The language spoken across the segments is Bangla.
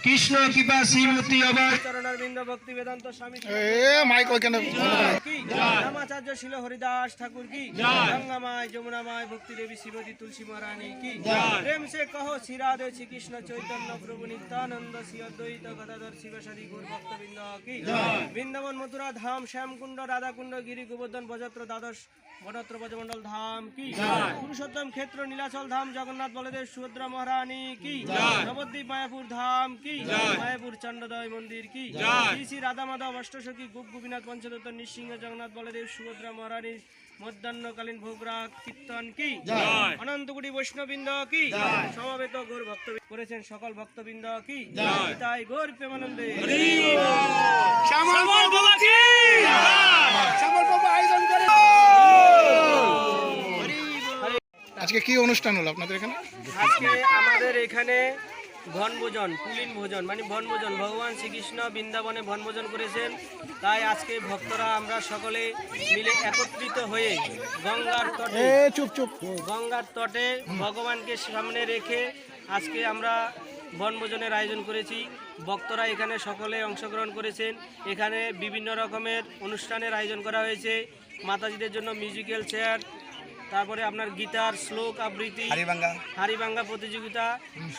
কৃষ্ণ কৃপা শ্রীমূর্তি অবাক চরণারবিন্দ ভক্তি বেদান্ত স্বামী মাইক ওইখানে কি রামাচার্য শিল হরিদাস ঠাকুর কি গঙ্গামায় যমুনামায় ভক্তি দেবী শিবজি তুলসী মহারানী কি প্রেম সে কহ শ্রী রাধে শ্রী কৃষ্ণ চৈতন্য প্রভু নিত্যানন্দ শ্রী অদ্বৈত গদাধর শিবসাদী গৌর ভক্তবৃন্দ কি বৃন্দাবন মথুরা ধাম শ্যামকুণ্ড রাধাকুণ্ড গিরি গোবর্ধন বজত্র দ্বাদশ বনত্র ব্রজমণ্ডল ধাম কি পুরুষোত্তম ক্ষেত্র নীলাচল ধাম জগন্নাথ বলদেব সুভদ্রা মহারানী কি নবদ্বীপ মায়াপুর ধাম কি মায়াপুর চন্দ্রদয় মন্দির কি শ্রী শ্রী রাধা মাধব অষ্টসখী গুপ গোপীনাথ পঞ্চদত্ত নৃসিংহ জগন্নাথ বলদেব সুভদ্রা মহারানী মধ্যাহ্নকালীন ভোগরাগ কীর্তন কি অনন্তকুটি বৈষ্ণববৃন্দ কি সমবেত গৌর ভক্ত করেছেন সকল ভক্তবৃন্দ কি তাই গৌর প্রেমানন্দে আজকে কি অনুষ্ঠান হলো আপনাদের এখানে? আজকে আমাদের এখানে বনভোজন, কুলীন ভোজন মানে বনভোজন, ভগবান শ্রীকৃষ্ণ বৃন্দাবনে বনভোজন করেছেন। তাই আজকে ভক্তরা আমরা সকলে মিলে একত্রিত হয়ে গঙ্গার তটে ভগবানকে সামনে রেখে আজকে আমরা বনভোজনের আয়োজন করেছি। ভক্তরা এখানে সকলে অংশগ্রহণ করেছেন। এখানে বিভিন্ন রকমের অনুষ্ঠানের আয়োজন করা হয়েছে। মাতাজিদের জন্য মিউজিক্যাল চেয়ার, তারপরে আপনার গীতার শ্লোক আবৃত্তি, হারিবাঙ্গা প্রতিযোগিতা,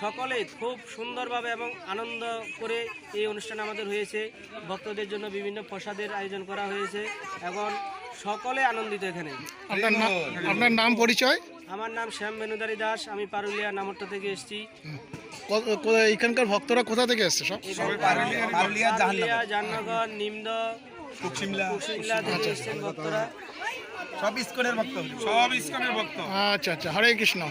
সকলে খুব সুন্দরভাবে এবং আনন্দ করে এই অনুষ্ঠান আমাদের হয়েছে। ভক্তদের জন্য বিভিন্ন প্রসাদের আয়োজন করা হয়েছে এবং সকলে আনন্দিত। এখানে আপনার নাম পরিচয়? আমার নাম শ্যাম বেনুদারি দাস, আমি পারুলিয়া নামট্টা থেকে এসেছি। এখানকার ভক্তরা কোথা থেকে এসছে? জাহাননগর, নিমদ, কুকশিমলা থেকে এসছেন ভক্তরা। সব ইস্কনের ভক্ত। আচ্ছা আচ্ছা, হরে কৃষ্ণ।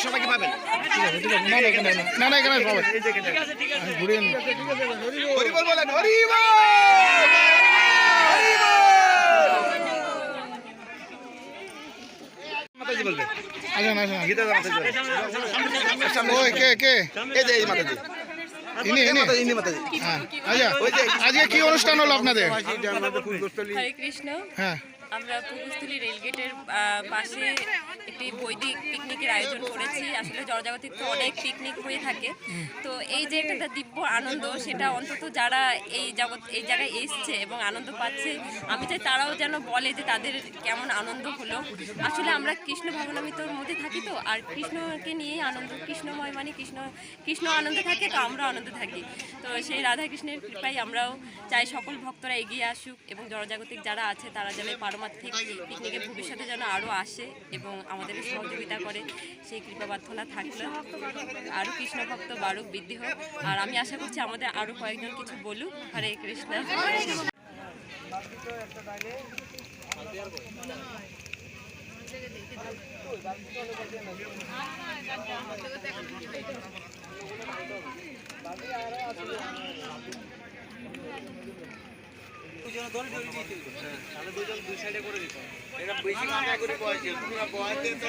সবাইকে পাবেন না না, এখানে সবাই ঘুরিয়ে হরিবল বলেন, হরিবল। আজকে কি অনুষ্ঠান হলো আপনাদের? হরে কৃষ্ণ। হ্যাঁ, আমরা পূর্বস্থলী রেলগেটের পাশে একটি বৈদিক পিকনিকের আয়োজন করেছি। আসলে জনজাগতিক তো অনেক পিকনিক হয়ে থাকে, তো এই যে একটা দিব্য আনন্দ, সেটা অন্তত যারা এই জায়গায় এসছে এবং আনন্দ পাচ্ছে, আমি চাই তারাও যেন বলে যে তাদের কেমন আনন্দ হলো। আসলে আমরা কৃষ্ণ ভাবনামৃতর মধ্যে থাকি, তো আর কৃষ্ণকে নিয়েই আনন্দ, কৃষ্ণময় মানে কৃষ্ণ আনন্দে থাকে, তো আমরাও আনন্দে থাকি। তো সেই রাধা কৃষ্ণের কৃপায় আমরাও চাই সকল ভক্তরা এগিয়ে আসুক এবং জনজাগতিক যারা আছে তারা যেন পারমার্থিক পিকনিকের ভবিষ্যতে যেন আরও আসে এবং আমাদের সহযোগিতা করে, সেই কৃপা প্রার্থনা থাকলে আরও কৃষ্ণ ভক্ত বাড়ুক, বৃদ্ধি হোক। আর আমি আশা করছি আমাদের আরও কয়েকজন কিছু বলুক। হরে কৃষ্ণ। দুই সাইডে করে দিত, এটা বেশি কাটা করে বয়সে পুরো বয়সে তো